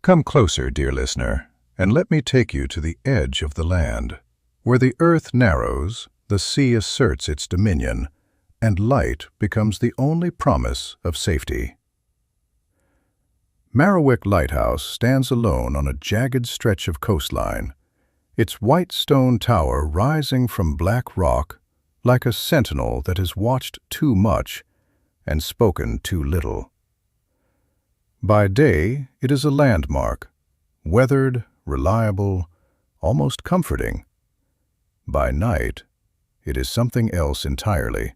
Come closer, dear listener, and let me take you to the edge of the land. Where the earth narrows, the sea asserts its dominion, and light becomes the only promise of safety. Marrowwick Lighthouse stands alone on a jagged stretch of coastline, its white stone tower rising from black rock like a sentinel that has watched too much and spoken too little. By day, it is a landmark, weathered, reliable, almost comforting. By night, it is something else entirely.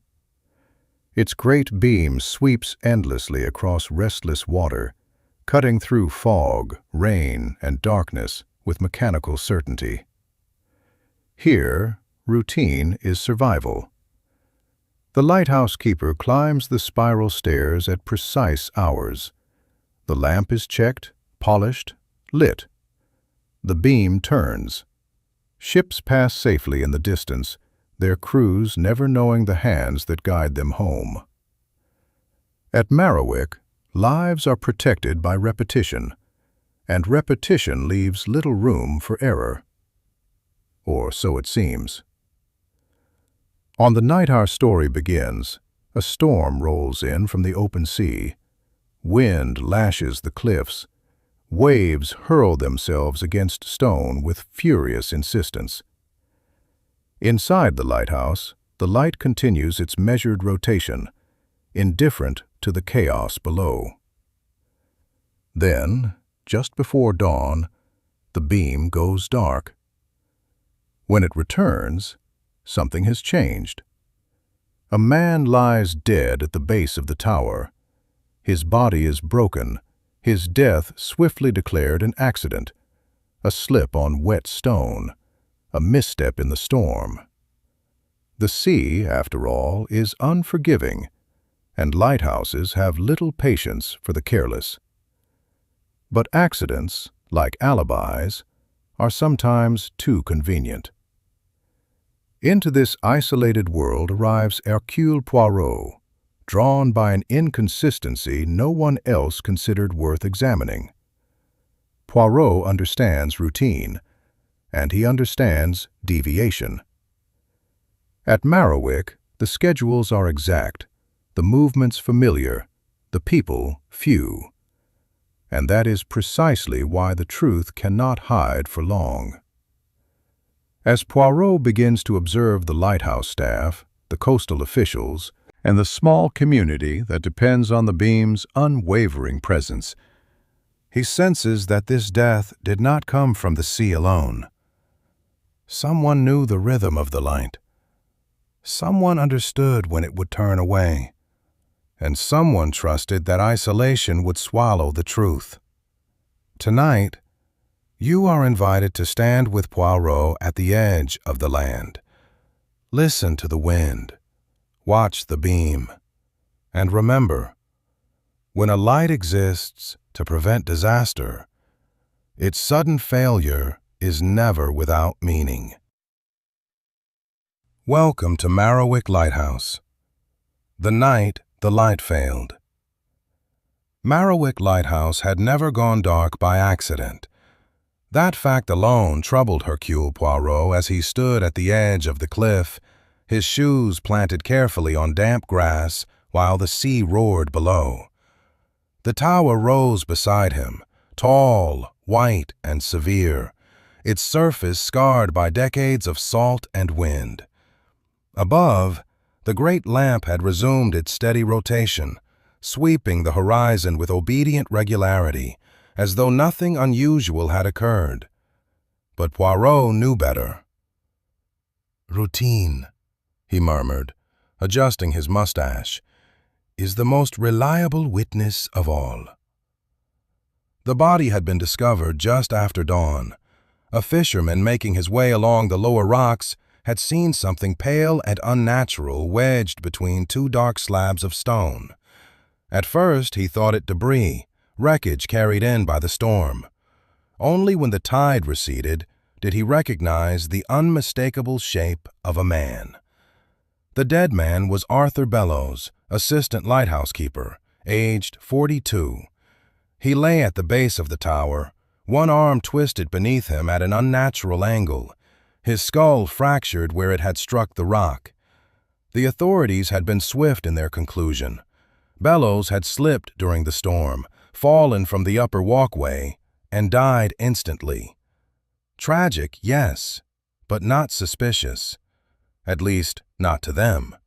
Its great beam sweeps endlessly across restless water, cutting through fog, rain, and darkness with mechanical certainty. Here, routine is survival. The lighthouse keeper climbs the spiral stairs at precise hours. The lamp is checked, polished, lit. The beam turns. Ships pass safely in the distance, their crews never knowing the hands that guide them home. At Marrowwick, lives are protected by repetition, and repetition leaves little room for error. Or so it seems. On the night our story begins, a storm rolls in from the open sea. Wind lashes the cliffs. Waves hurl themselves against stone with furious insistence. Inside the lighthouse, the light continues its measured rotation, indifferent to the chaos below. Then, just before dawn, the beam goes dark. When it returns, something has changed. A man lies dead at the base of the tower. His body is broken, his death swiftly declared an accident, a slip on wet stone, a misstep in the storm. The sea, after all, is unforgiving, and lighthouses have little patience for the careless. But accidents, like alibis, are sometimes too convenient. Into this isolated world arrives Hercule Poirot, drawn by an inconsistency no one else considered worth examining. Poirot understands routine, and he understands deviation. At Marrowwick, the schedules are exact, the movements familiar, the people few. And that is precisely why the truth cannot hide for long. As Poirot begins to observe the lighthouse staff, the coastal officials, and the small community that depends on the beam's unwavering presence, he senses that this death did not come from the sea alone. Someone knew the rhythm of the light. Someone understood when it would turn away. And someone trusted that isolation would swallow the truth. Tonight, you are invited to stand with Poirot at the edge of the land. Listen to the wind. Watch the beam. And remember, when a light exists to prevent disaster, its sudden failure is never without meaning. Welcome to Marrowwick Lighthouse. The night the light failed. Marrowwick Lighthouse had never gone dark by accident. That fact alone troubled Hercule Poirot as he stood at the edge of the cliff, his shoes planted carefully on damp grass while the sea roared below. The tower rose beside him, tall, white, and severe, its surface scarred by decades of salt and wind. Above, the great lamp had resumed its steady rotation, sweeping the horizon with obedient regularity, as though nothing unusual had occurred. But Poirot knew better. "Routine," he murmured, adjusting his mustache, "is the most reliable witness of all." The body had been discovered just after dawn. A fisherman making his way along the lower rocks had seen something pale and unnatural wedged between two dark slabs of stone. At first, he thought it debris, wreckage carried in by the storm. Only when the tide receded did he recognize the unmistakable shape of a man. The dead man was Arthur Bellows, assistant lighthouse keeper, aged 42. He lay at the base of the tower, one arm twisted beneath him at an unnatural angle, his skull fractured where it had struck the rock. The authorities had been swift in their conclusion. Bellows had slipped during the storm, fallen from the upper walkway, and died instantly. Tragic, yes, but not suspicious. At least, not to them.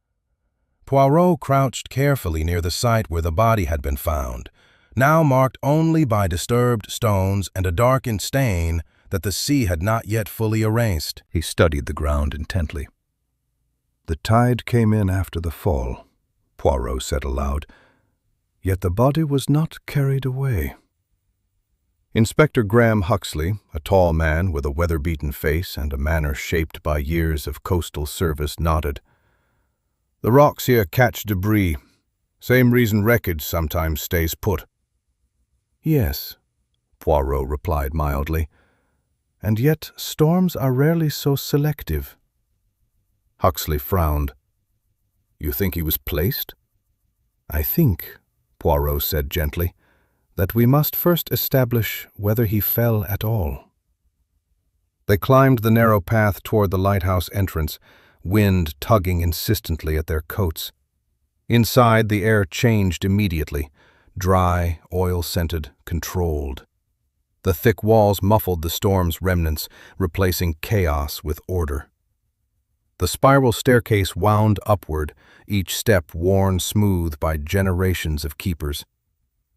Poirot crouched carefully near the site where the body had been found, now marked only by disturbed stones and a darkened stain that the sea had not yet fully erased. He studied the ground intently. "The tide came in after the fall," Poirot said aloud, "yet the body was not carried away." Inspector Graham Huxley, a tall man with a weather-beaten face and a manner shaped by years of coastal service, nodded. "The rocks here catch debris. Same reason wreckage sometimes stays put." "Yes," Poirot replied mildly, "and yet storms are rarely so selective." Huxley frowned. "You think he was placed?" "I think," Poirot said gently, "that we must first establish whether he fell at all." They climbed the narrow path toward the lighthouse entrance, wind tugging insistently at their coats. Inside, the air changed immediately, dry, oil-scented, controlled. The thick walls muffled the storm's remnants, replacing chaos with order. The spiral staircase wound upward, each step worn smooth by generations of keepers.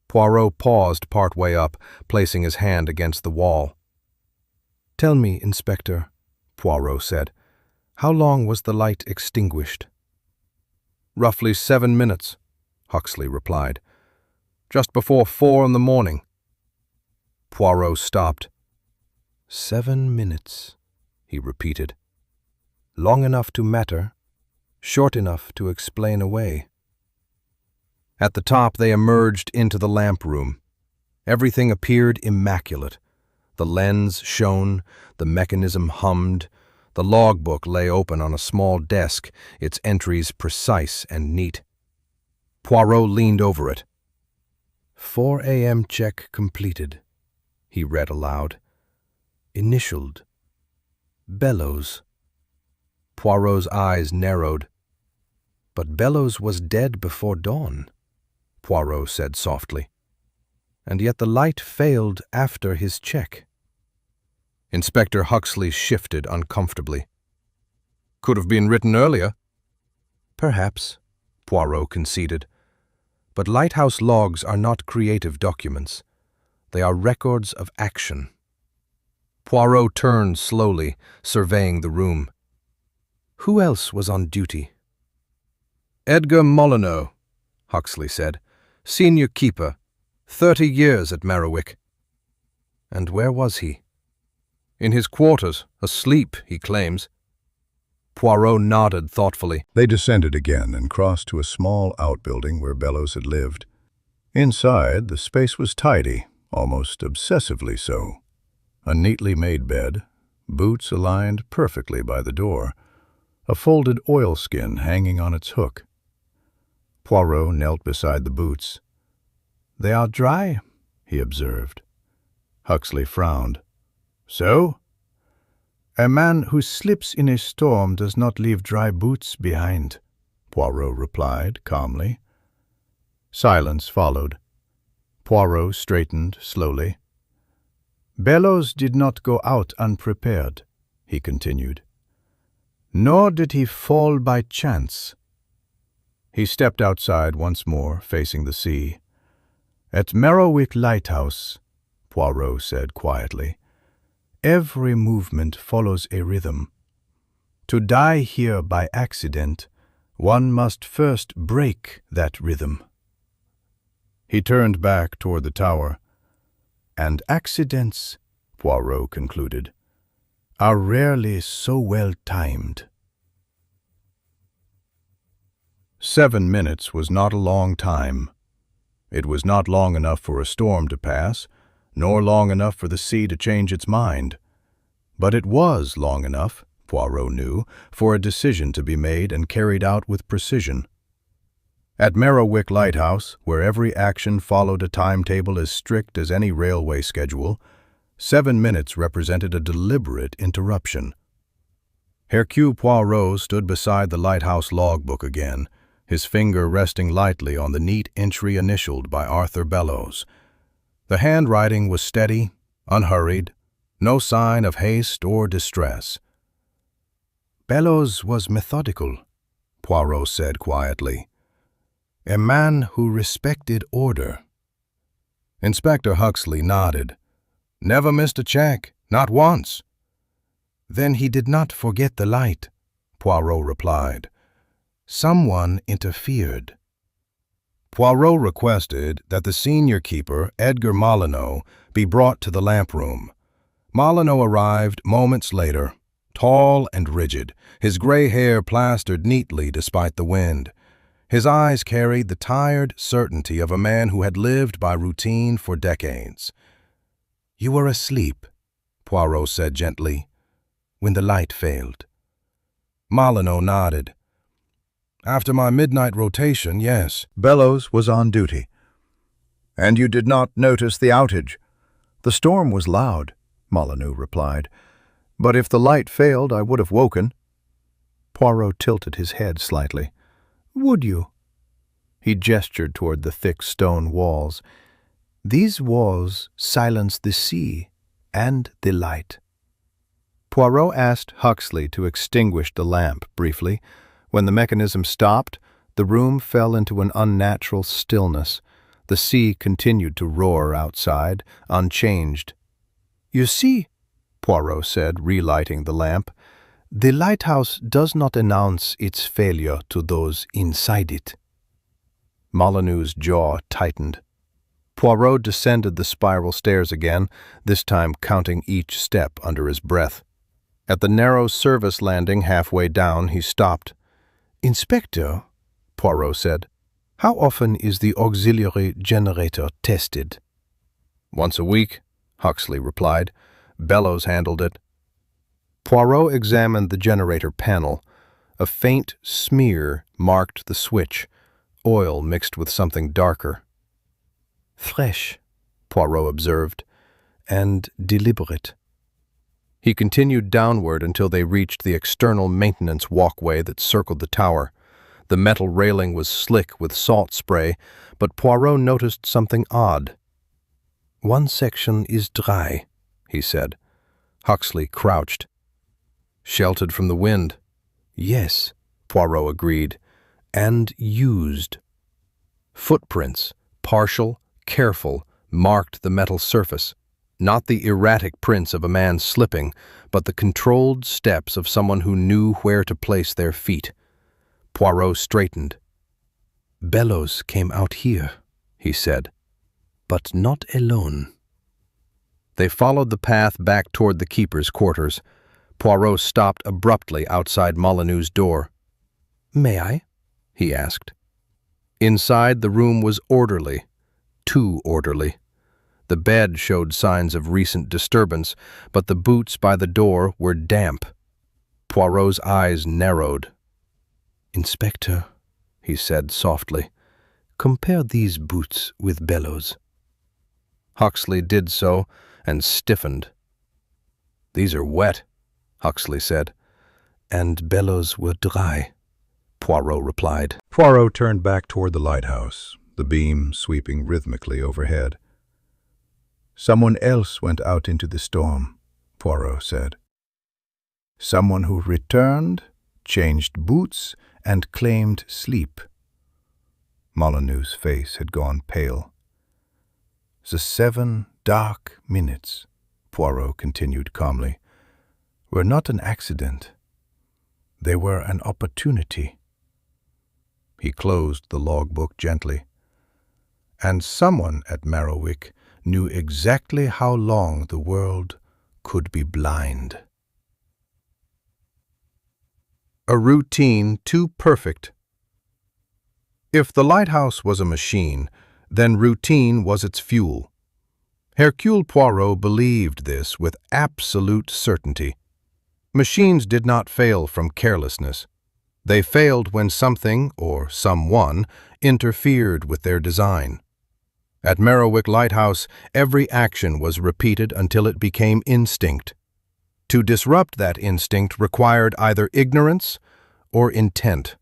Poirot paused partway up, placing his hand against the wall. "Tell me, Inspector," Poirot said, "how long was the light extinguished?" "Roughly 7 minutes," Huxley replied. "Just before 4 in the morning." Poirot stopped. 7 minutes, he repeated. Long enough to matter, short enough to explain away. At the top they emerged into the lamp room. Everything appeared immaculate. The lens shone, the mechanism hummed, the logbook lay open on a small desk, its entries precise and neat. Poirot leaned over it. 4 a.m. check completed, he read aloud. Initialed. Bellows. Poirot's eyes narrowed. But Bellows was dead before dawn, Poirot said softly. And yet the light failed after his check. Inspector Huxley shifted uncomfortably. Could have been written earlier. Perhaps, Poirot conceded. But lighthouse logs are not creative documents. They are records of action. Poirot turned slowly, surveying the room. Who else was on duty? Edgar Molyneux, Huxley said, senior keeper, 30 years at Merriwick. And where was he? In his quarters, asleep, he claims. Poirot nodded thoughtfully. They descended again and crossed to a small outbuilding where Bellows had lived. Inside, the space was tidy, almost obsessively so. A neatly made bed, boots aligned perfectly by the door, a folded oilskin hanging on its hook. Poirot knelt beside the boots. They are dry, he observed. Huxley frowned. So? A man who slips in a storm does not leave dry boots behind, Poirot replied calmly. Silence followed. Poirot straightened slowly. Bellows did not go out unprepared, he continued. Nor did he fall by chance. He stepped outside once more, facing the sea. At Merriwick Lighthouse, Poirot said quietly, every movement follows a rhythm. To die here by accident, one must first break that rhythm. He turned back toward the tower. And accidents, Poirot concluded, are rarely so well timed. 7 minutes was not a long time. It was not long enough for a storm to pass, nor long enough for the sea to change its mind. But it was long enough, Poirot knew, for a decision to be made and carried out with precision. At Merriwick Lighthouse, where every action followed a timetable as strict as any railway schedule, 7 minutes represented a deliberate interruption. Hercule Poirot stood beside the lighthouse logbook again, his finger resting lightly on the neat entry initialed by Arthur Bellows. The handwriting was steady, unhurried, no sign of haste or distress. "Bellows was methodical," Poirot said quietly. "A man who respected order." Inspector Huxley nodded. "Never missed a check, not once." "Then he did not forget the light," Poirot replied. "Someone interfered." Poirot requested that the senior keeper, Edgar Molyneux, be brought to the lamp room. Molyneux arrived moments later, tall and rigid, his gray hair plastered neatly despite the wind. His eyes carried the tired certainty of a man who had lived by routine for decades. "You were asleep," Poirot said gently, "when the light failed." Molyneux nodded. "After my midnight rotation, yes." Bellows was on duty. "And you did not notice the outage?" "The storm was loud," Molyneux replied. "But if the light failed, I would have woken." Poirot tilted his head slightly. "Would you?" He gestured toward the thick stone walls. "These walls silence the sea and the light." Poirot asked Huxley to extinguish the lamp briefly. When the mechanism stopped, the room fell into an unnatural stillness. The sea continued to roar outside, unchanged. "You see," Poirot said, relighting the lamp, "the lighthouse does not announce its failure to those inside it." Molyneux's jaw tightened. Poirot descended the spiral stairs again, this time counting each step under his breath. At the narrow service landing halfway down, he stopped. "Inspector," Poirot said, "how often is the auxiliary generator tested?" "Once a week," Huxley replied. "Bellows handled it." Poirot examined the generator panel. A faint smear marked the switch, oil mixed with something darker. "Fresh," Poirot observed, "and deliberate." He continued downward until they reached the external maintenance walkway that circled the tower. The metal railing was slick with salt spray, but Poirot noticed something odd. "One section is dry," he said. Huxley crouched. "Sheltered from the wind." "Yes," Poirot agreed, "and used." Footprints, partial, careful, marked the metal surface. Not the erratic prints of a man slipping, but the controlled steps of someone who knew where to place their feet. Poirot straightened. "Bellows came out here," he said, "but not alone." They followed the path back toward the keeper's quarters. Poirot stopped abruptly outside Molyneux's door. "May I?" he asked. Inside, the room was orderly, too orderly. The bed showed signs of recent disturbance, but the boots by the door were damp. Poirot's eyes narrowed. "Inspector," he said softly, "compare these boots with Bellows." Huxley did so and stiffened. "These are wet," Huxley said. "And Bellows were dry," Poirot replied. Poirot turned back toward the lighthouse, the beam sweeping rhythmically overhead. "Someone else went out into the storm," Poirot said. "Someone who returned, changed boots, and claimed sleep." Molyneux's face had gone pale. "The 7 dark minutes," Poirot continued calmly, "were not an accident. They were an opportunity." He closed the logbook gently. "And someone at Merriwick knew exactly how long the world could be blind." A routine too perfect. If the lighthouse was a machine, then routine was its fuel. Hercule Poirot believed this with absolute certainty. Machines did not fail from carelessness. They failed when something, or someone, interfered with their design. At Merriwick Lighthouse, every action was repeated until it became instinct. To disrupt that instinct required either ignorance or intent.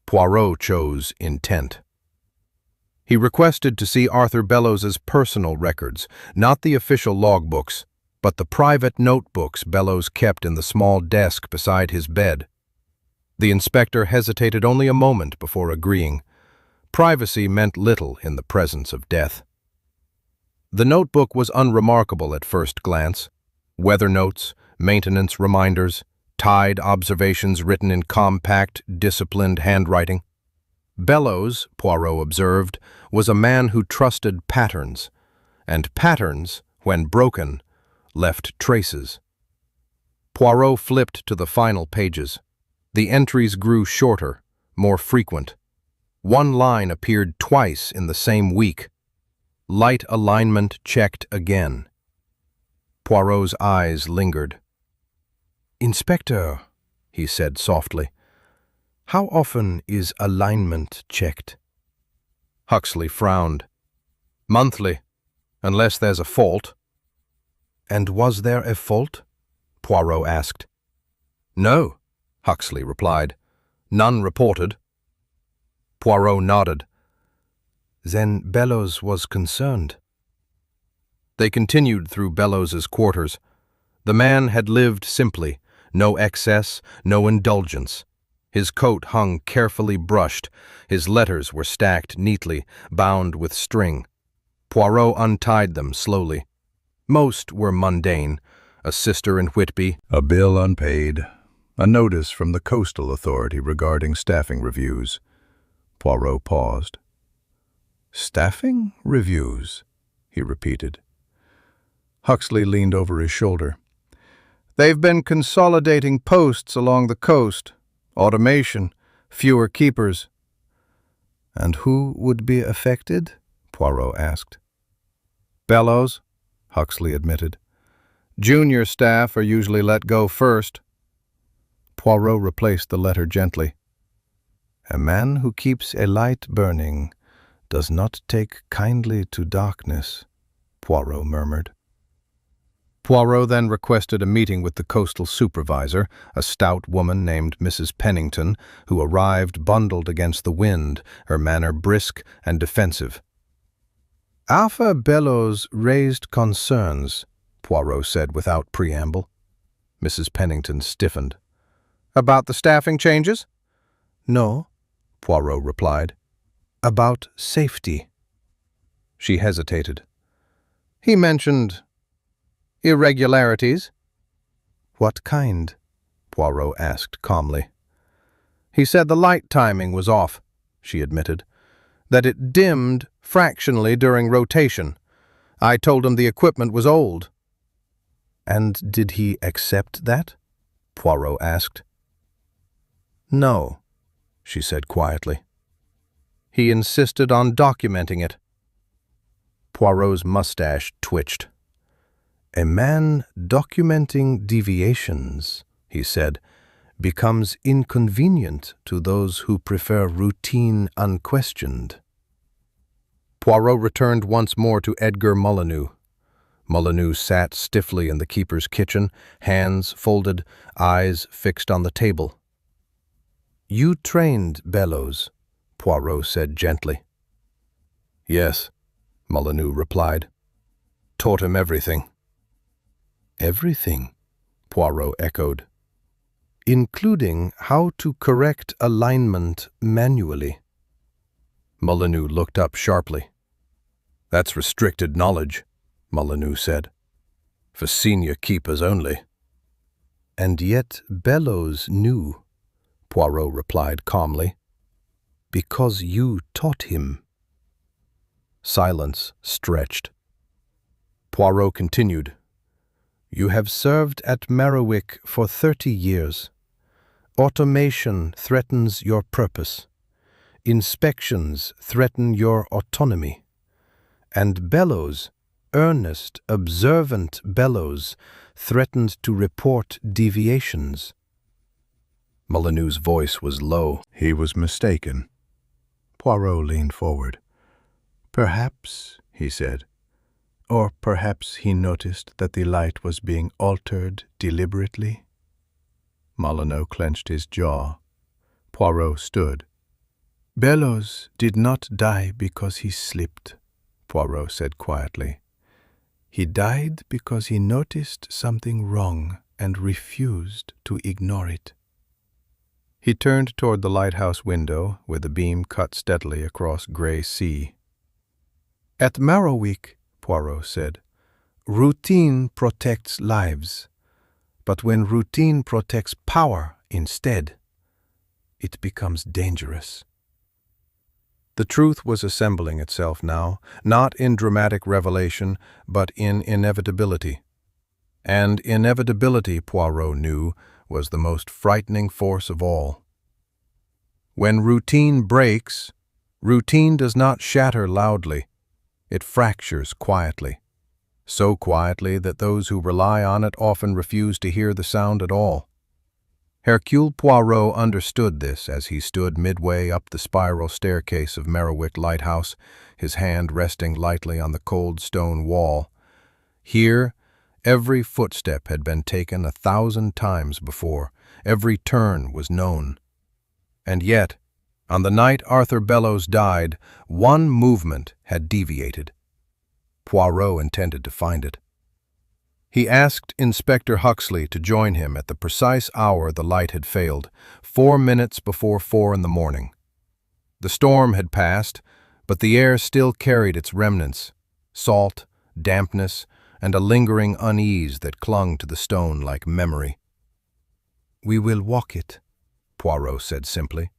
Poirot chose intent. He requested to see Arthur Bellows's personal records, not the official logbooks, but the private notebooks Bellows kept in the small desk beside his bed. The inspector hesitated only a moment before agreeing. Privacy meant little in the presence of death. The notebook was unremarkable at first glance. Weather notes, maintenance reminders, tide observations written in compact, disciplined handwriting. Bellows, Poirot observed, was a man who trusted patterns, and patterns, when broken, left traces. Poirot flipped to the final pages. The entries grew shorter, more frequent. One line appeared twice in the same week. Light alignment checked again. Poirot's eyes lingered. "Inspector," he said softly, "how often is alignment checked?" Huxley frowned. "Monthly, unless there's a fault." "And was there a fault?" Poirot asked. "No," Huxley replied. "None reported." Poirot nodded. "Then Bellows was concerned." They continued through Bellows's quarters. The man had lived simply, no excess, no indulgence. His coat hung carefully brushed. His letters were stacked neatly, bound with string. Poirot untied them slowly. Most were mundane. A sister in Whitby, A bill unpaid, a notice from the Coastal Authority regarding staffing reviews. Poirot paused. "Staffing reviews?" he repeated. Huxley leaned over his shoulder. "They've been consolidating posts along the coast. Automation, fewer keepers." "And who would be affected?" Poirot asked. "Bellows," Huxley admitted. "Junior staff are usually let go first." Poirot replaced the letter gently. "A man who keeps a light burning does not take kindly to darkness," Poirot murmured. Poirot then requested a meeting with the coastal supervisor, a stout woman named Mrs. Pennington, who arrived bundled against the wind, her manner brisk and defensive. "Arthur Bellows raised concerns," Poirot said without preamble. Mrs. Pennington stiffened. "About the staffing changes?" "No," Poirot replied. "About safety." She hesitated. "He mentioned irregularities." "What kind?" Poirot asked calmly. "He said the light timing was off," she admitted, "that it dimmed fractionally during rotation. I told him the equipment was old." "And did he accept that?" Poirot asked. "No," she said quietly. "He insisted on documenting it." Poirot's mustache twitched. "A man documenting deviations," he said, "becomes inconvenient to those who prefer routine unquestioned." Poirot returned once more to Edgar Molyneux. Molyneux sat stiffly in the keeper's kitchen, hands folded, eyes fixed on the table. "You trained Bellows," Poirot said gently. "Yes," Molyneux replied. "Taught him everything." "Everything?" Poirot echoed. "Including how to correct alignment manually." Molyneux looked up sharply. "That's restricted knowledge," Molyneux said. "For senior keepers only." "And yet Bellows knew," Poirot replied calmly. "Because you taught him." Silence stretched. Poirot continued. "You have served at Merriwick for 30 years. Automation threatens your purpose. Inspections threaten your autonomy. And Bellows, earnest, observant Bellows, threatened to report deviations." Molyneux's voice was low. "He was mistaken." Poirot leaned forward. "Perhaps," he said, "or perhaps he noticed that the light was being altered deliberately." Molyneux clenched his jaw. Poirot stood. "Bellows did not die because he slipped," Poirot said quietly. "He died because he noticed something wrong and refused to ignore it." He turned toward the lighthouse window, where the beam cut steadily across gray sea. "At Marrowwick," Poirot said, "routine protects lives. But when routine protects power instead, it becomes dangerous." The truth was assembling itself now, not in dramatic revelation, but in inevitability. And inevitability, Poirot knew, was the most frightening force of all. When routine breaks, routine does not shatter loudly. It fractures quietly. So quietly that those who rely on it often refuse to hear the sound at all. Hercule Poirot understood this as he stood midway up the spiral staircase of Marrowwick Lighthouse, his hand resting lightly on the cold stone wall. Here, every footstep had been taken 1,000 times before. Every turn was known. And yet, on the night Arthur Bellows died, one movement had deviated. Poirot intended to find it. He asked Inspector Huxley to join him at the precise hour the light had failed, 4 minutes before 4 in the morning. The storm had passed, but the air still carried its remnants, salt, dampness, and a lingering unease that clung to the stone like memory. "We will walk it," Poirot said simply,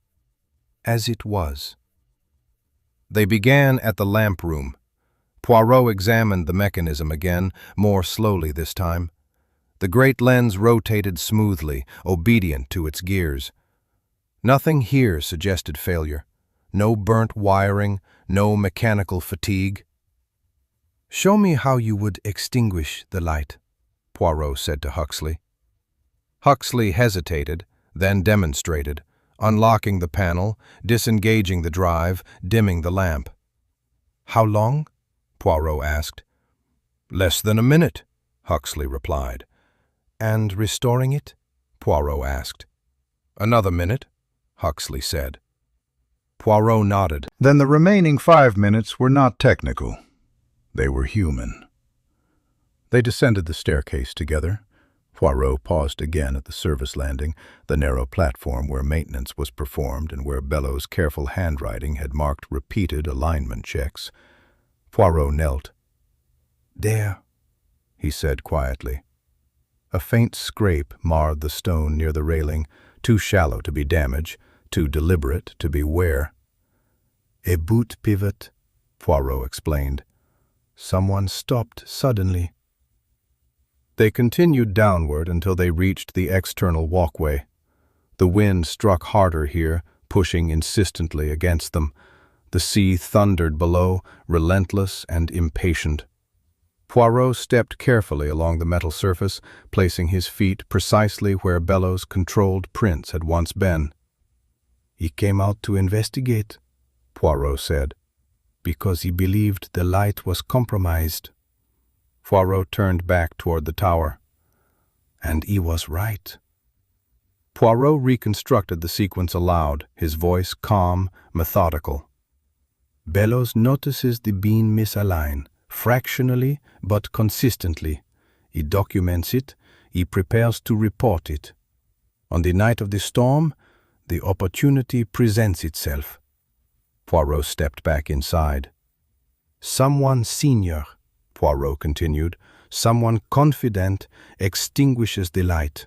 "as it was." They began at the lamp room. Poirot examined the mechanism again, more slowly this time. The great lens rotated smoothly, obedient to its gears. Nothing here suggested failure. No burnt wiring, no mechanical fatigue. "Show me how you would extinguish the light," Poirot said to Huxley. Huxley hesitated, then demonstrated, unlocking the panel, disengaging the drive, dimming the lamp. "How long?" Poirot asked. "Less than a minute," Huxley replied. "And restoring it?" Poirot asked. "Another minute," Huxley said. Poirot nodded. Then the remaining 5 minutes were not technical. They were human. They descended the staircase together. Poirot paused again at the service landing, the narrow platform where maintenance was performed and where Bellows' careful handwriting had marked repeated alignment checks. Poirot knelt. "There," he said quietly. A faint scrape marred the stone near the railing, too shallow to be damage, too deliberate to be wear. "A boot pivot," Poirot explained. "Someone stopped suddenly." They continued downward until they reached the external walkway. The wind struck harder here, pushing insistently against them. The sea thundered below, relentless and impatient. Poirot stepped carefully along the metal surface, placing his feet precisely where Bellows' controlled prints had once been. "He came out to investigate," Poirot said, "because he believed the light was compromised." Poirot turned back toward the tower. "And he was right." Poirot reconstructed the sequence aloud, his voice calm, methodical. "Bellows notices the beam misalign, fractionally but consistently. He documents it, he prepares to report it. On the night of the storm, the opportunity presents itself." Poirot stepped back inside. "Someone senior," Poirot continued, "someone confident extinguishes the light.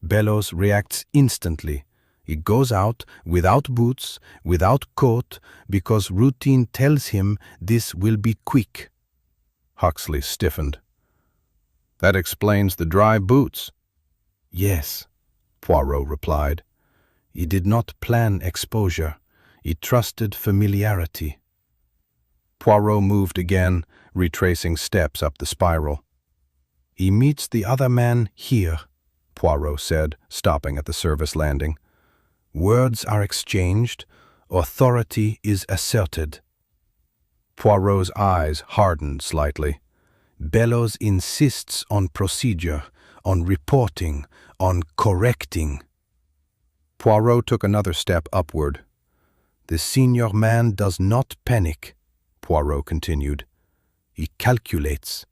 Bellows reacts instantly. He goes out, without boots, without coat, because routine tells him this will be quick." Huxley stiffened. "That explains the dry boots." "Yes," Poirot replied. "He did not plan exposure. He trusted familiarity." Poirot moved again, retracing steps up the spiral. "He meets the other man here," Poirot said, stopping at the service landing. "Words are exchanged, authority is asserted. Poirot's eyes hardened slightly. Bellows insists on procedure, on reporting, on correcting. Poirot took another step upward. The senior man does not panic, Poirot continued. He calculates.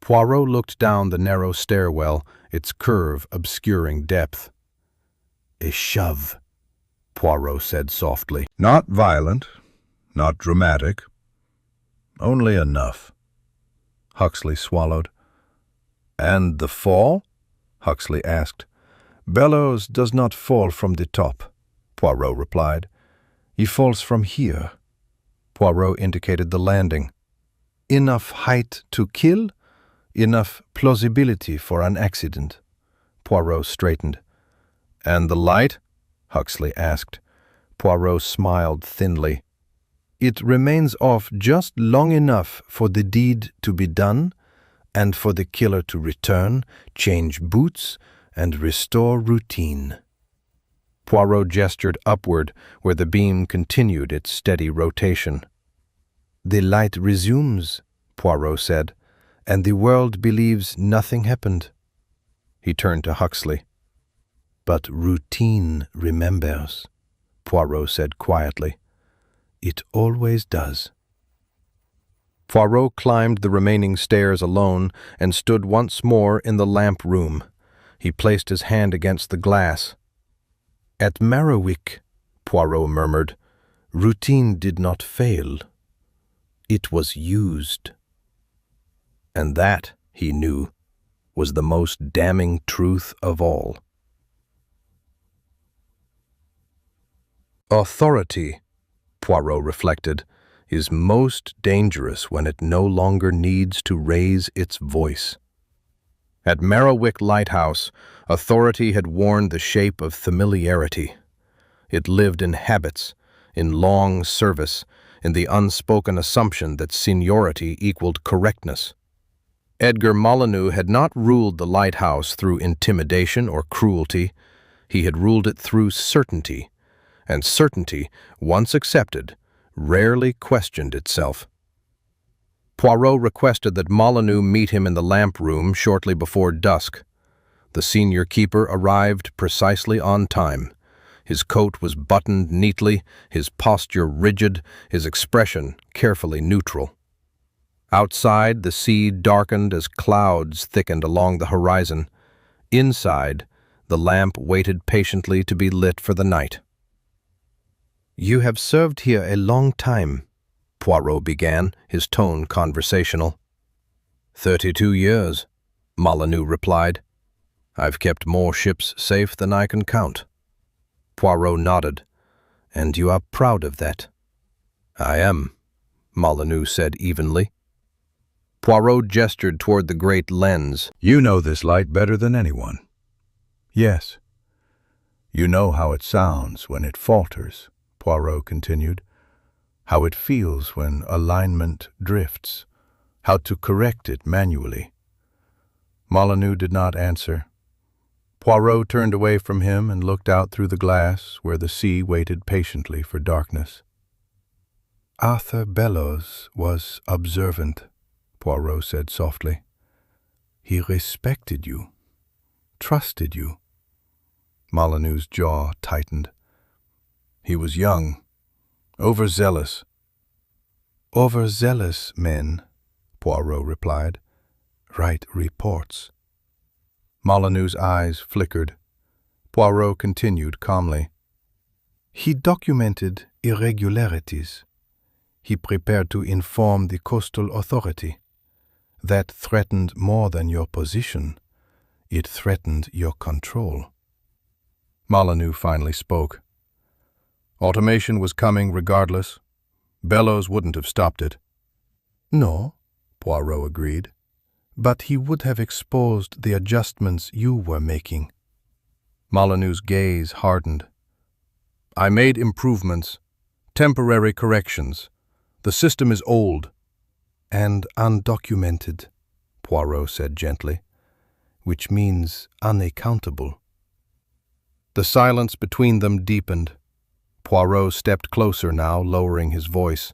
Poirot looked down the narrow stairwell, its curve obscuring depth. A shove, Poirot said softly. Not violent, not dramatic. Only enough. Huxley swallowed. And the fall? Huxley asked. Bellows does not fall from the top, Poirot replied. He falls from here. Poirot indicated the landing. Enough height to kill, enough plausibility for an accident. Poirot straightened. And the light? Huxley asked. Poirot smiled thinly. It remains off just long enough for the deed to be done, and for the killer to return, change boots, and restore routine. Poirot gestured upward, where the beam continued its steady rotation. The light resumes, Poirot said, and the world believes nothing happened. He turned to Huxley. But routine remembers, Poirot said quietly. It always does. Poirot climbed the remaining stairs alone and stood once more in the lamp room. He placed his hand against the glass. At Marrowick, Poirot murmured, routine did not fail. It was used. And that, he knew, was the most damning truth of all. Authority, Poirot reflected, is most dangerous when it no longer needs to raise its voice. At Marrowick Lighthouse, authority had worn the shape of familiarity. It lived in habits, in long service, in the unspoken assumption that seniority equaled correctness. Edgar Molyneux had not ruled the lighthouse through intimidation or cruelty. He had ruled it through certainty, and certainty, once accepted, rarely questioned itself. Poirot requested that Molyneux meet him in the lamp room shortly before dusk. The senior keeper arrived precisely on time. His coat was buttoned neatly, his posture rigid, his expression carefully neutral. Outside, the sea darkened as clouds thickened along the horizon. Inside, the lamp waited patiently to be lit for the night. "You have served here a long time," Poirot began, his tone conversational. 32 years, Molyneux replied. "I've kept more ships safe than I can count." Poirot nodded. "And you are proud of that?" "I am," Molyneux said evenly. Poirot gestured toward the great lens. "You know this light better than anyone." "Yes." "You know how it sounds when it falters," Poirot continued. "How it feels when alignment drifts. How to correct it manually." Molyneux did not answer. Poirot turned away from him and looked out through the glass where the sea waited patiently for darkness. "Arthur Bellows was observant," Poirot said softly. "He respected you, trusted you." Molyneux's jaw tightened. "He was young, overzealous." "Overzealous men," Poirot replied, "write reports." Molyneux's eyes flickered. Poirot continued calmly. "He documented irregularities. He prepared to inform the coastal authority. That threatened more than your position. It threatened your control." Molyneux finally spoke. "Automation was coming regardless. Bellows wouldn't have stopped it." "No," Poirot agreed. "But he would have exposed the adjustments you were making." Molyneux's gaze hardened. "I made improvements, temporary corrections. The system is old." "And undocumented," Poirot said gently, "which means unaccountable." The silence between them deepened. Poirot stepped closer now, lowering his voice.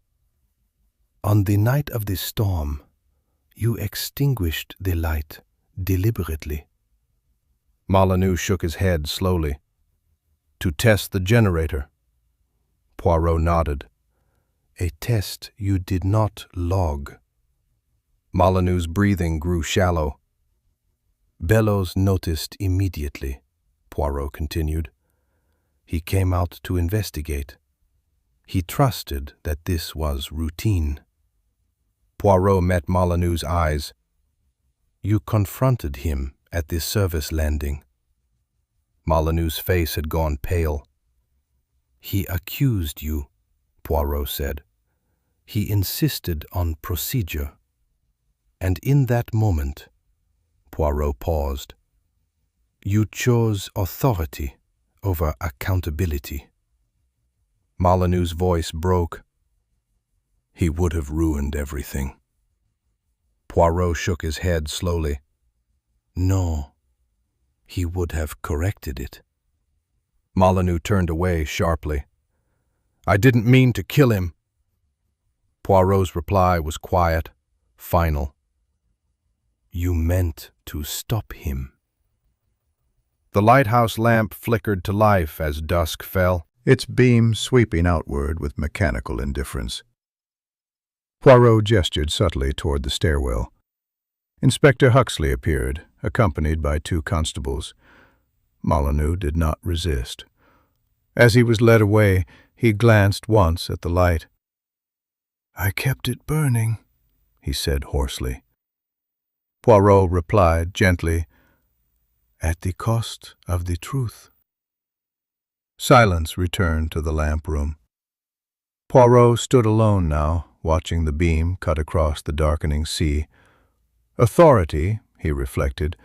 On the night of the storm, you extinguished the light deliberately. Molyneux shook his head slowly. To test the generator. Poirot nodded. A test you did not log. Molyneux's breathing grew shallow. Bellows noticed immediately, Poirot continued. He came out to investigate. He trusted that this was routine. Poirot met Molyneux's eyes. You confronted him at the service landing. Molyneux's face had gone pale. He accused you, Poirot said. He insisted on procedure. And in that moment, Poirot paused. You chose authority over accountability. Molyneux's voice broke. He would have ruined everything. Poirot shook his head slowly. No, he would have corrected it. Molyneux turned away sharply. I didn't mean to kill him. Poirot's reply was quiet, final. You meant to stop him. The lighthouse lamp flickered to life as dusk fell, its beam sweeping outward with mechanical indifference. Poirot gestured subtly toward the stairwell. Inspector Huxley appeared, accompanied by 2 constables. Molyneux did not resist. As he was led away, he glanced once at the light. I kept it burning, he said hoarsely. Poirot replied gently, at the cost of the truth. Silence returned to the lamp room. Poirot stood alone now, watching the beam cut across the darkening sea. Authority, he reflected,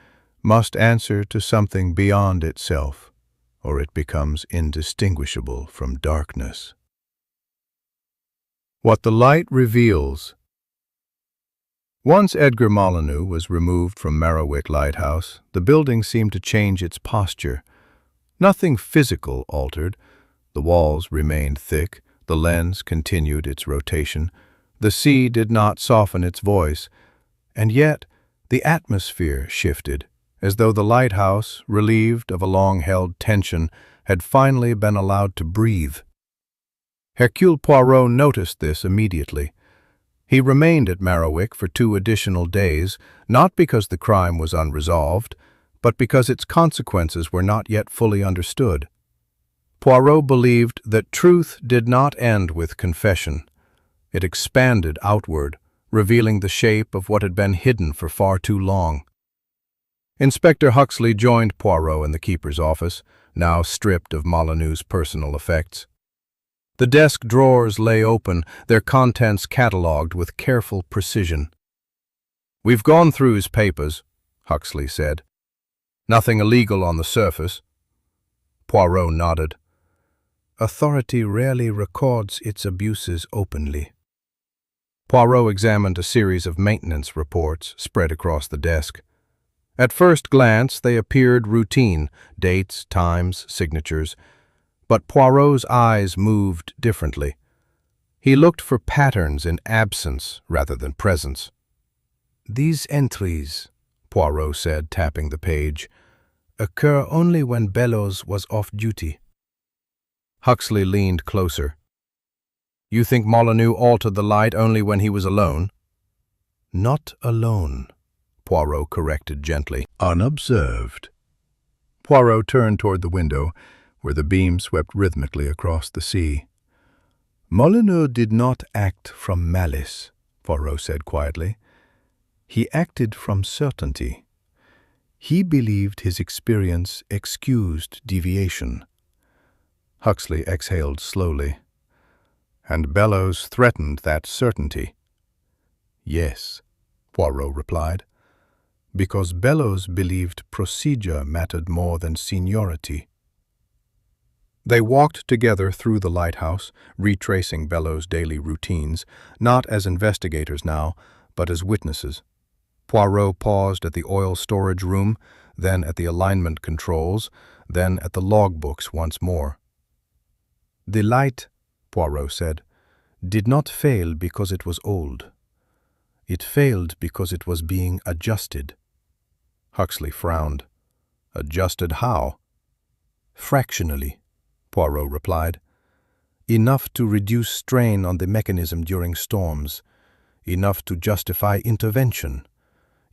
must answer to something beyond itself, or it becomes indistinguishable from darkness. What the light reveals. Once Edgar Molyneux was removed from Marrowwick Lighthouse, the building seemed to change its posture. Nothing physical altered. The walls remained thick, the lens continued its rotation, the sea did not soften its voice, and yet the atmosphere shifted, as though the lighthouse, relieved of a long-held tension, had finally been allowed to breathe. Hercule Poirot noticed this immediately. He remained at Marrowwick for 2 additional days, not because the crime was unresolved, but because its consequences were not yet fully understood. Poirot believed that truth did not end with confession. It expanded outward, revealing the shape of what had been hidden for far too long. Inspector Huxley joined Poirot in the keeper's office, now stripped of Molyneux's personal effects. The desk drawers lay open, their contents catalogued with careful precision. We've gone through his papers, Huxley said. Nothing illegal on the surface. Poirot nodded. Authority rarely records its abuses openly. Poirot examined a series of maintenance reports spread across the desk. At first glance, they appeared routine, dates, times, signatures. But Poirot's eyes moved differently. He looked for patterns in absence rather than presence. These entries, Poirot said, tapping the page, occur only when Bellows was off duty. Huxley leaned closer. You think Molyneux altered the light only when he was alone? Not alone, Poirot corrected gently. Unobserved. Poirot turned toward the window, where the beam swept rhythmically across the sea. Molyneux did not act from malice, Poirot said quietly. He acted from certainty. He believed his experience excused deviation. Huxley exhaled slowly. And Bellows threatened that certainty. Yes, Poirot replied, because Bellows believed procedure mattered more than seniority. They walked together through the lighthouse, retracing Bellows' daily routines, not as investigators now, but as witnesses. Poirot paused at the oil storage room, then at the alignment controls, then at the logbooks once more. The light, Poirot said, did not fail because it was old. It failed because it was being adjusted. Huxley frowned. Adjusted how? Fractionally, Poirot replied. Enough to reduce strain on the mechanism during storms, enough to justify intervention,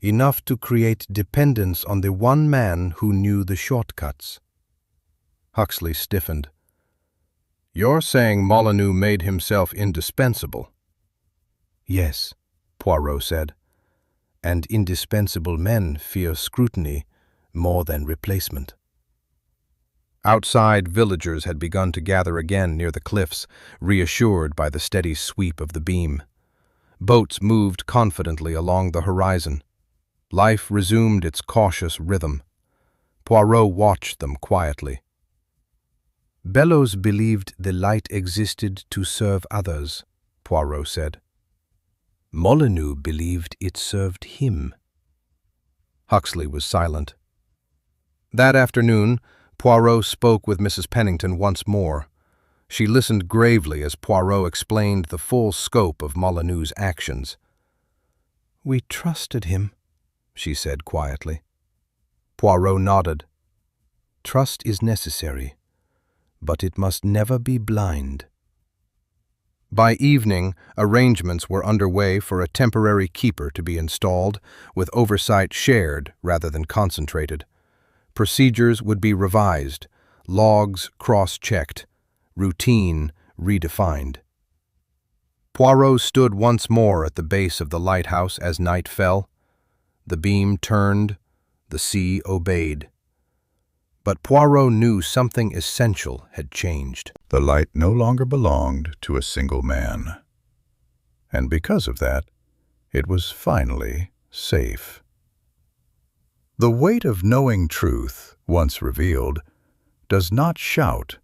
enough to create dependence on the one man who knew the shortcuts. Huxley stiffened. You're saying Molyneux made himself indispensable? Yes, Poirot said, and indispensable men fear scrutiny more than replacement. Outside, villagers had begun to gather again near the cliffs, reassured by the steady sweep of the beam. Boats moved confidently along the horizon. Life resumed its cautious rhythm. Poirot watched them quietly. Bellows believed the light existed to serve others, Poirot said. Molyneux believed it served him. Huxley was silent. That afternoon, Poirot spoke with Mrs. Pennington once more. She listened gravely as Poirot explained the full scope of Molyneux's actions. "We trusted him," she said quietly. Poirot nodded. "Trust is necessary, but it must never be blind." By evening, arrangements were underway for a temporary keeper to be installed, with oversight shared rather than concentrated. Procedures would be revised, logs cross-checked, routine redefined. Poirot stood once more at the base of the lighthouse as night fell. The beam turned, the sea obeyed. But Poirot knew something essential had changed. The light no longer belonged to a single man. And because of that, it was finally safe. The weight of knowing truth, once revealed, does not shout.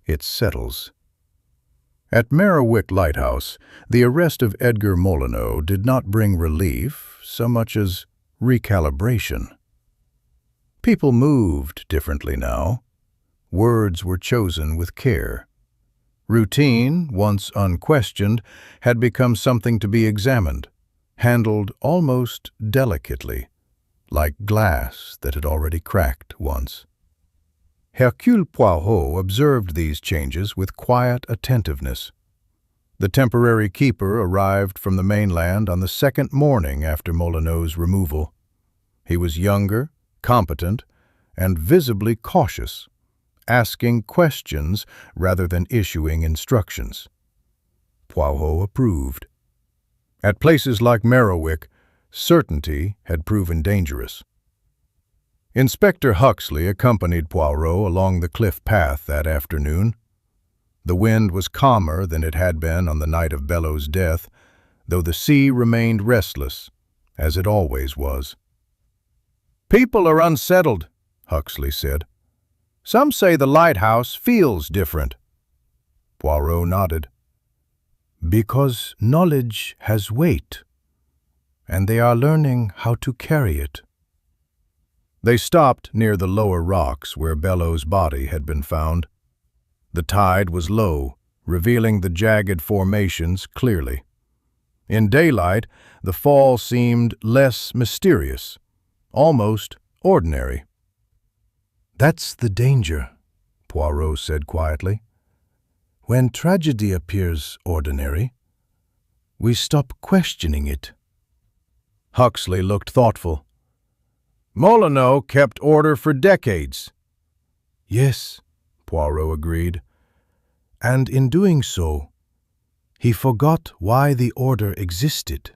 It settles. At Merriwick Lighthouse, the arrest of Edgar Molyneux did not bring relief so much as recalibration. People moved differently now. Words were chosen with care. Routine, once unquestioned, had become something to be examined, handled almost delicately, like glass that had already cracked once. Hercule Poirot observed these changes with quiet attentiveness. The temporary keeper arrived from the mainland on the second morning after Molyneux's removal. He was younger, competent, and visibly cautious, asking questions rather than issuing instructions. Poirot approved. At places like Merriwick, certainty had proven dangerous. Inspector Huxley accompanied Poirot along the cliff path that afternoon. The wind was calmer than it had been on the night of Bellow's death, though the sea remained restless, as it always was. "People are unsettled," Huxley said. "Some say the lighthouse feels different." Poirot nodded. "Because knowledge has weight, and they are learning how to carry it." They stopped near the lower rocks where Bellow's body had been found. The tide was low, revealing the jagged formations clearly. In daylight, the fall seemed less mysterious, almost ordinary. "That's the danger," Poirot said quietly. "When tragedy appears ordinary, we stop questioning it." Huxley looked thoughtful. "Molyneux kept order for decades." "Yes," Poirot agreed. "And in doing so, he forgot why the order existed."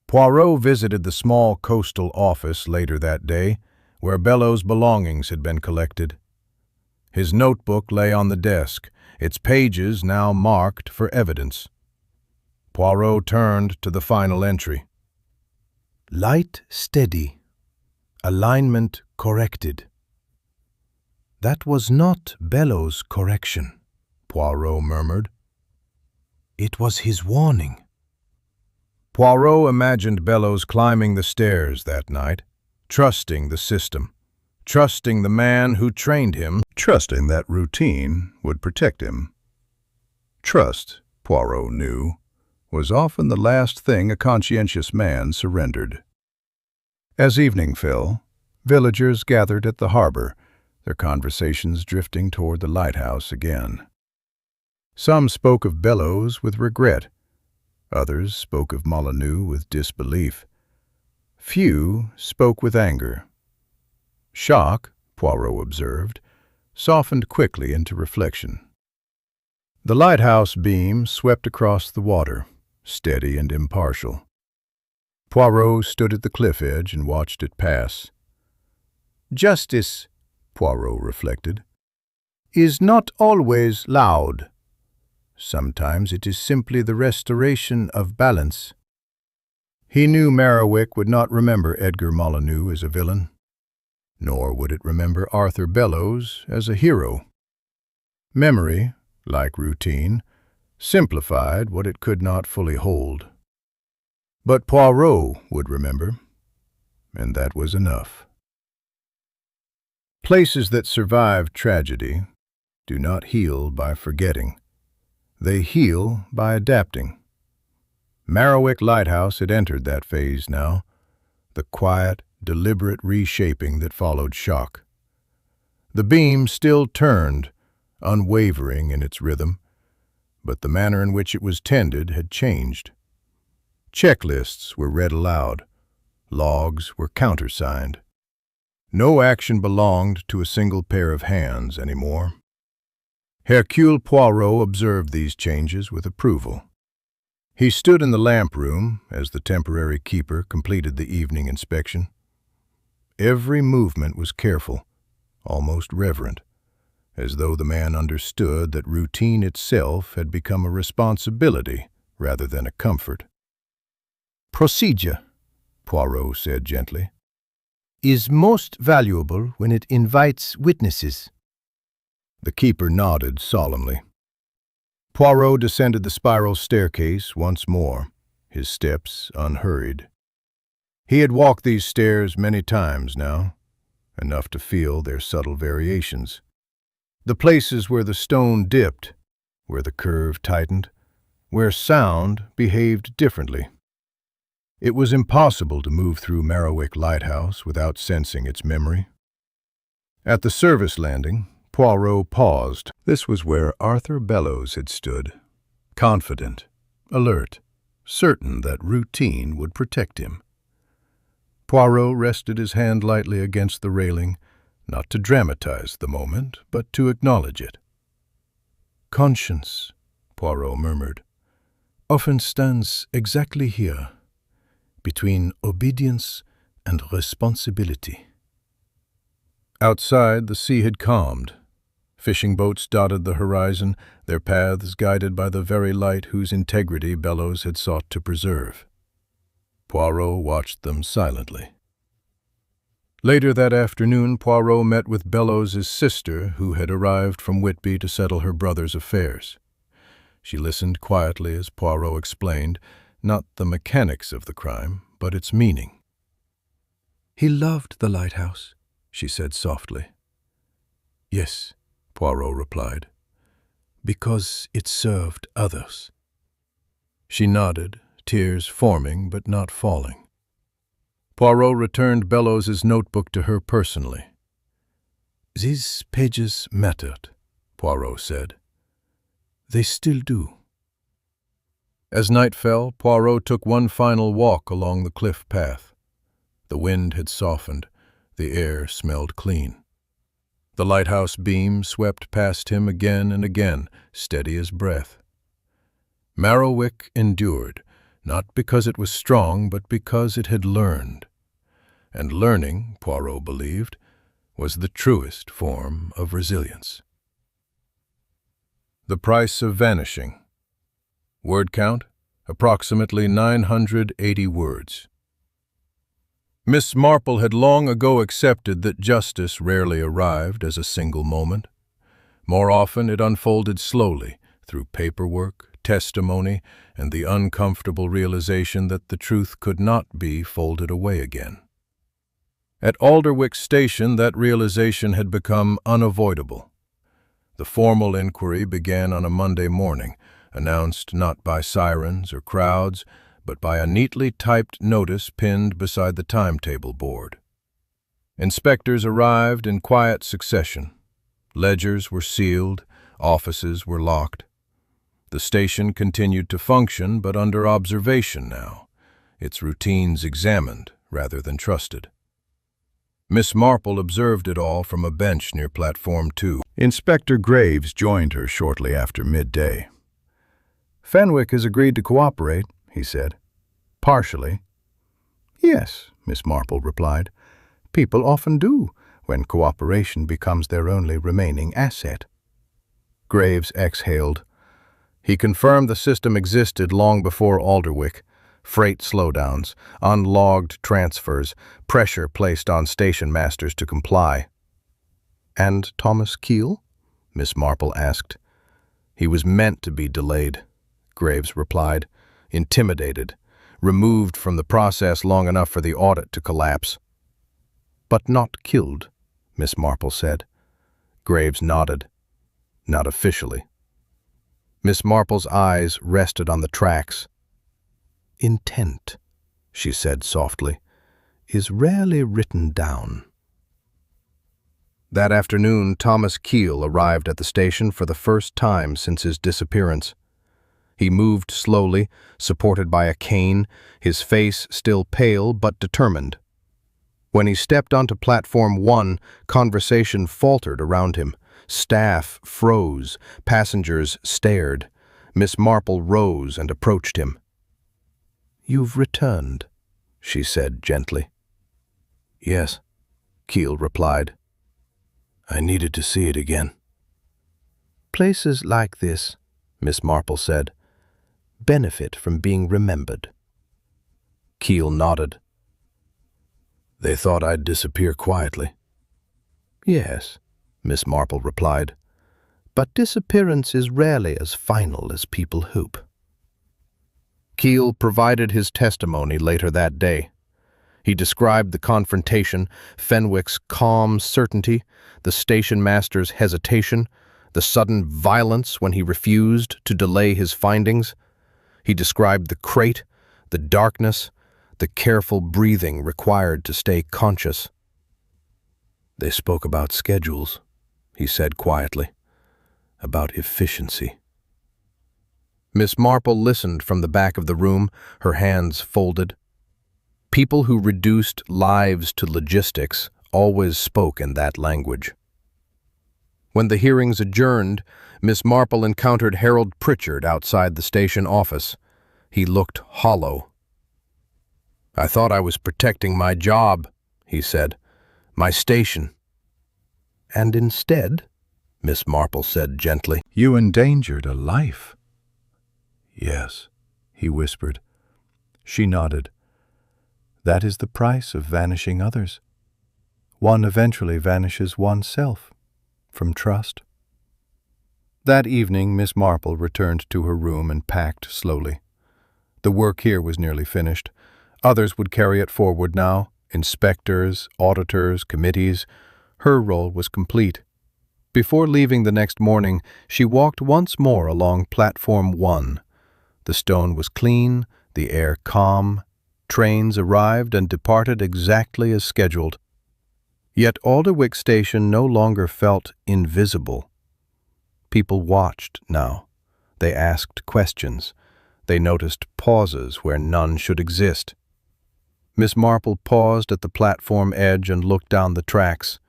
Poirot visited the small coastal office later that day, where Bellow's belongings had been collected. His notebook lay on the desk, its pages now marked for evidence. Poirot turned to the final entry. "Light steady. Alignment corrected." "That was not Bellow's correction," Poirot murmured. "It was his warning." Poirot imagined Bellows climbing the stairs that night, trusting the system, trusting the man who trained him, trusting that routine would protect him. Trust, Poirot knew, was often the last thing a conscientious man surrendered. As evening fell, villagers gathered at the harbor, their conversations drifting toward the lighthouse again. Some spoke of Bellows with regret. Others spoke of Molyneux with disbelief. Few spoke with anger. Shock, Poirot observed, softened quickly into reflection. The lighthouse beam swept across the water, steady and impartial. Poirot stood at the cliff edge and watched it pass. Justice, Poirot reflected, is not always loud. Sometimes it is simply the restoration of balance. He knew Merriwick would not remember Edgar Molyneux as a villain, nor would it remember Arthur Bellows as a hero. Memory, like routine, simplified what it could not fully hold. But Poirot would remember, and that was enough. Places that survive tragedy do not heal by forgetting. They heal by adapting. Merriwick Lighthouse had entered that phase now, the quiet, deliberate reshaping that followed shock. The beam still turned, unwavering in its rhythm, but the manner in which it was tended had changed. Checklists were read aloud. Logs were countersigned. No action belonged to a single pair of hands anymore. Hercule Poirot observed these changes with approval. He stood in the lamp room as the temporary keeper completed the evening inspection. Every movement was careful, almost reverent, as though the man understood that routine itself had become a responsibility rather than a comfort. "Procedure," Poirot said gently, "is most valuable when it invites witnesses." The keeper nodded solemnly. Poirot descended the spiral staircase once more, his steps unhurried. He had walked these stairs many times now, enough to feel their subtle variations. The places where the stone dipped, where the curve tightened, where sound behaved differently. It was impossible to move through Merriwick Lighthouse without sensing its memory. At the service landing, Poirot paused. This was where Arthur Bellows had stood, confident, alert, certain that routine would protect him. Poirot rested his hand lightly against the railing, not to dramatize the moment, but to acknowledge it. "Conscience," Poirot murmured, "often stands exactly here, between obedience and responsibility." Outside, the sea had calmed. Fishing boats dotted the horizon, their paths guided by the very light whose integrity Bellows had sought to preserve. Poirot watched them silently. Later that afternoon, Poirot met with Bellows's sister, who had arrived from Whitby to settle her brother's affairs. She listened quietly as Poirot explained, not the mechanics of the crime, but its meaning. "He loved the lighthouse," she said softly. "Yes," Poirot replied, "because it served others." She nodded, tears forming but not falling. Poirot returned Bellows's notebook to her personally. "These pages mattered," Poirot said. "They still do." As night fell, Poirot took one final walk along the cliff path. The wind had softened. The air smelled clean. The lighthouse beam swept past him again and again, steady as breath. Merriwick endured, not because it was strong, but because it had learned. And learning, Poirot believed, was the truest form of resilience. The price of vanishing. Word count, approximately 980 words. Miss Marple had long ago accepted that justice rarely arrived as a single moment. More often it unfolded slowly, through paperwork, testimony, and the uncomfortable realization that the truth could not be folded away again. At Alderwick Station, that realization had become unavoidable. The formal inquiry began on a Monday morning, announced not by sirens or crowds, but by a neatly typed notice pinned beside the timetable board. Inspectors arrived in quiet succession. Ledgers were sealed, offices were locked. The station continued to function, but under observation now, its routines examined rather than trusted. Miss Marple observed it all from a bench near platform 2. Inspector Graves joined her shortly after midday. "Fenwick has agreed to cooperate," he said. "Partially." "Yes," Miss Marple replied. "People often do, when cooperation becomes their only remaining asset." Graves exhaled. He confirmed the system existed long before Alderwick. Freight slowdowns, unlogged transfers, pressure placed on station masters to comply. "And Thomas Keel?" Miss Marple asked. "He was meant to be delayed," Graves replied, intimidated, removed from the process long enough for the audit to collapse. "But not killed," Miss Marple said. Graves nodded. "Not officially." Miss Marple's eyes rested on the tracks. "Intent," she said softly, "is rarely written down." That afternoon, Thomas Keel arrived at the station for the first time since his disappearance. He moved slowly, supported by a cane, his face still pale but determined. When he stepped onto platform 1, conversation faltered around him. Staff froze, passengers stared. Miss Marple rose and approached him. "You've returned," she said gently. "Yes," Keel replied. "I needed to see it again." "Places like this," Miss Marple said, "benefit from being remembered." Keel nodded. "They thought I'd disappear quietly." "Yes," Miss Marple replied, "but disappearance is rarely as final as people hope." Keel provided his testimony later that day. He described the confrontation, Fenwick's calm certainty, the station master's hesitation, the sudden violence when he refused to delay his findings. He described the crate, the darkness, the careful breathing required to stay conscious. "They spoke about schedules," he said quietly, "about efficiency." Miss Marple listened from the back of the room, her hands folded. People who reduced lives to logistics always spoke in that language. When the hearings adjourned, Miss Marple encountered Harold Pritchard outside the station office. He looked hollow. "I thought I was protecting my job," he said, "my station." "And instead," Miss Marple said gently, "You endangered a life." "Yes," he whispered. She nodded. "That is the price of vanishing others. One eventually vanishes oneself from trust." That evening, Miss Marple returned to her room and packed slowly. The work here was nearly finished. Others would carry it forward now, inspectors, auditors, committees. Her role was complete. Before leaving the next morning, she walked once more along platform 1. The stone was clean, the air calm. Trains arrived and departed exactly as scheduled. Yet Alderwick Station no longer felt invisible. People watched now. They asked questions. They noticed pauses where none should exist. Miss Marple paused at the platform edge and looked down the tracks.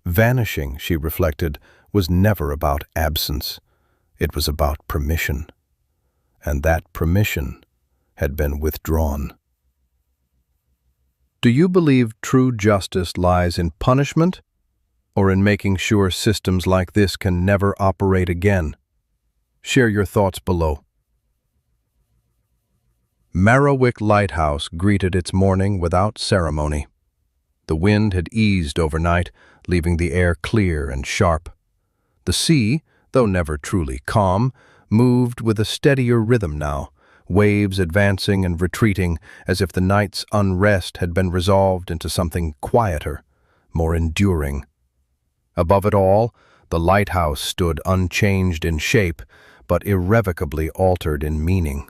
Vanishing, she reflected, was never about absence. It was about permission. And that permission had been withdrawn. Do you believe true justice lies in punishment, or in making sure systems like this can never operate again? Share your thoughts below. Marrowwick Lighthouse greeted its morning without ceremony. The wind had eased overnight, leaving the air clear and sharp. The sea, though never truly calm, moved with a steadier rhythm now, waves advancing and retreating as if the night's unrest had been resolved into something quieter, more enduring. Above it all, the lighthouse stood unchanged in shape, but irrevocably altered in meaning.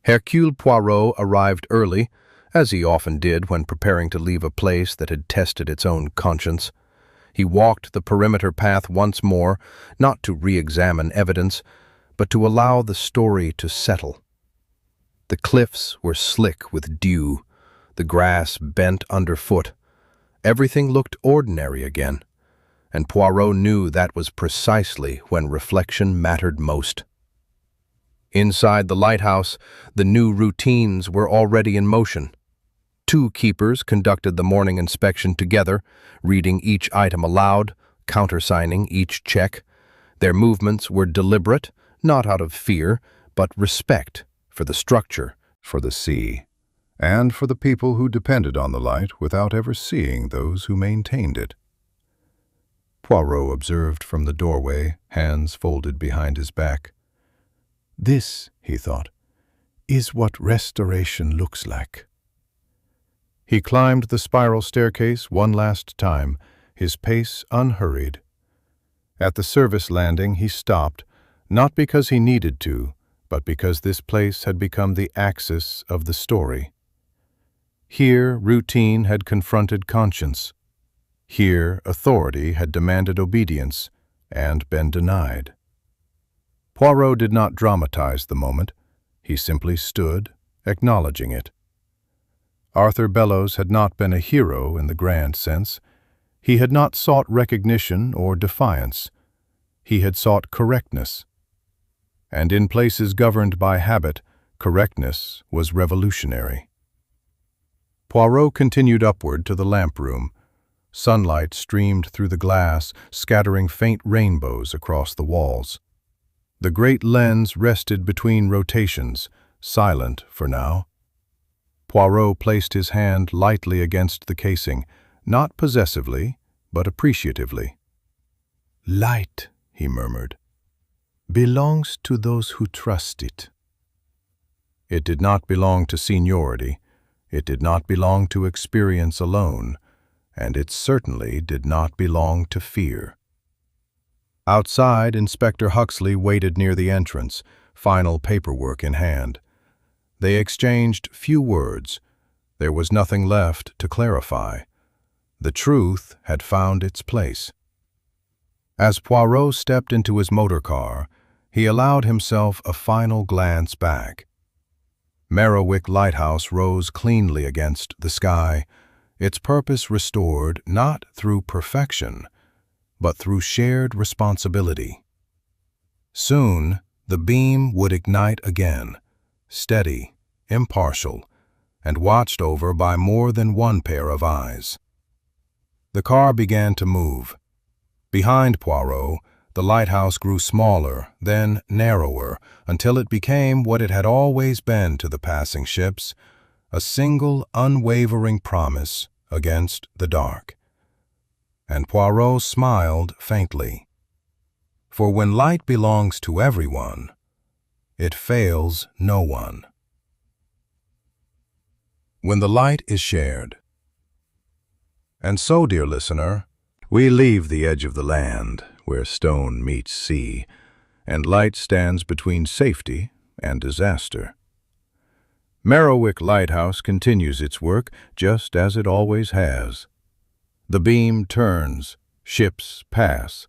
Hercule Poirot arrived early, as he often did when preparing to leave a place that had tested its own conscience. He walked the perimeter path once more, not to re-examine evidence, but to allow the story to settle. The cliffs were slick with dew, the grass bent underfoot. Everything looked ordinary again, and Poirot knew that was precisely when reflection mattered most. Inside the lighthouse, the new routines were already in motion. 2 keepers conducted the morning inspection together, reading each item aloud, countersigning each check. Their movements were deliberate, not out of fear, but respect for the structure, For the sea, and for the people who depended on the light without ever seeing those who maintained it. Poirot observed from the doorway, hands folded behind his back. "This," he thought, "is what restoration looks like." He climbed the spiral staircase one last time, his pace unhurried. At the service landing he stopped, not because he needed to, but because this place had become the axis of the story. Here routine had confronted conscience. Here authority had demanded obedience and been denied. Poirot did not dramatize the moment. He simply stood, acknowledging it. Arthur Bellows had not been a hero in the grand sense. He had not sought recognition or defiance. He had sought correctness. And in places governed by habit, correctness was revolutionary. Poirot continued upward to the lamp room. Sunlight streamed through the glass, scattering faint rainbows across the walls. The great lens rested between rotations, silent for now. Poirot placed his hand lightly against the casing, not possessively, but appreciatively. "Light," he murmured, "belongs to those who trust it." It did not belong to seniority, it did not belong to experience alone, and it certainly did not belong to fear. Outside, Inspector Huxley waited near the entrance, final paperwork in hand. They exchanged few words. There was nothing left to clarify. The truth had found its place. As Poirot stepped into his motor car, he allowed himself a final glance back. Merriwick Lighthouse rose cleanly against the sky, its purpose restored not through perfection, but through shared responsibility. Soon, the beam would ignite again, steady, impartial, and watched over by more than one pair of eyes. The car began to move. Behind Poirot, the lighthouse grew smaller, then narrower, until it became what it had always been to the passing ships, a single unwavering promise against the dark. And Poirot smiled faintly. For when light belongs to everyone, it fails no one. When the light is shared. And so, dear listener, we leave the edge of the land, where stone meets sea, and light stands between safety and disaster. Merriwick Lighthouse continues its work just as it always has. The beam turns, ships pass.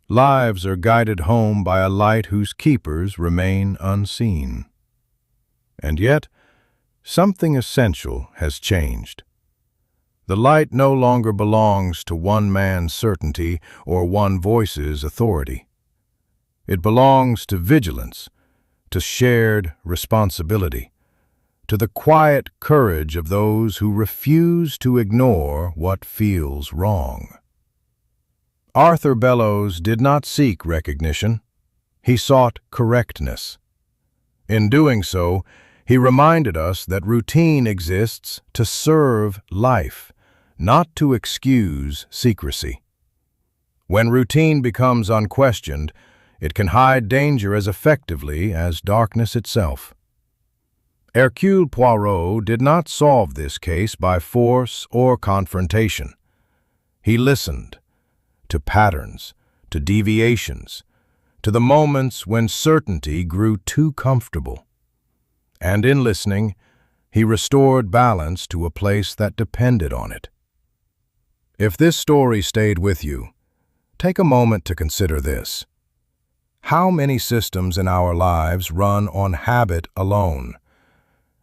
Lives are guided home by a light whose keepers remain unseen. And yet, something essential has changed. The light no longer belongs to one man's certainty or one voice's authority. It belongs to vigilance, to shared responsibility, to the quiet courage of those who refuse to ignore what feels wrong. Arthur Bellows did not seek recognition. He sought correctness. In doing so, he reminded us that routine exists to serve life, not to excuse secrecy. When routine becomes unquestioned, It can hide danger as effectively as darkness itself. Hercule Poirot did not solve this case by force or confrontation. He listened to patterns, to deviations, to the moments when certainty grew too comfortable. And in listening, he restored balance to a place that depended on it. If this story stayed with you, take a moment to consider this. How many systems in our lives run on habit alone?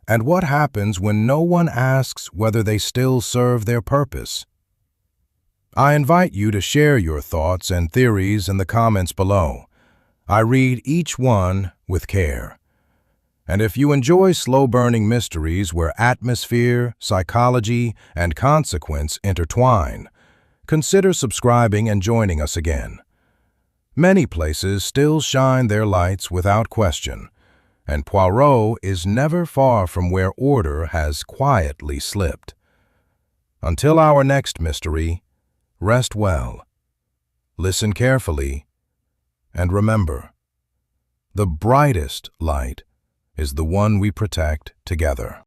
And what happens when no one asks whether they still serve their purpose? I invite you to share your thoughts and theories in the comments below. I read each one with care. And if you enjoy slow-burning mysteries where atmosphere, psychology, and consequence intertwine, consider subscribing and joining us again. Many places still shine their lights without question, and Poirot is never far from where order has quietly slipped. Until our next mystery, rest well, listen carefully, and remember, the brightest light is the one we protect together.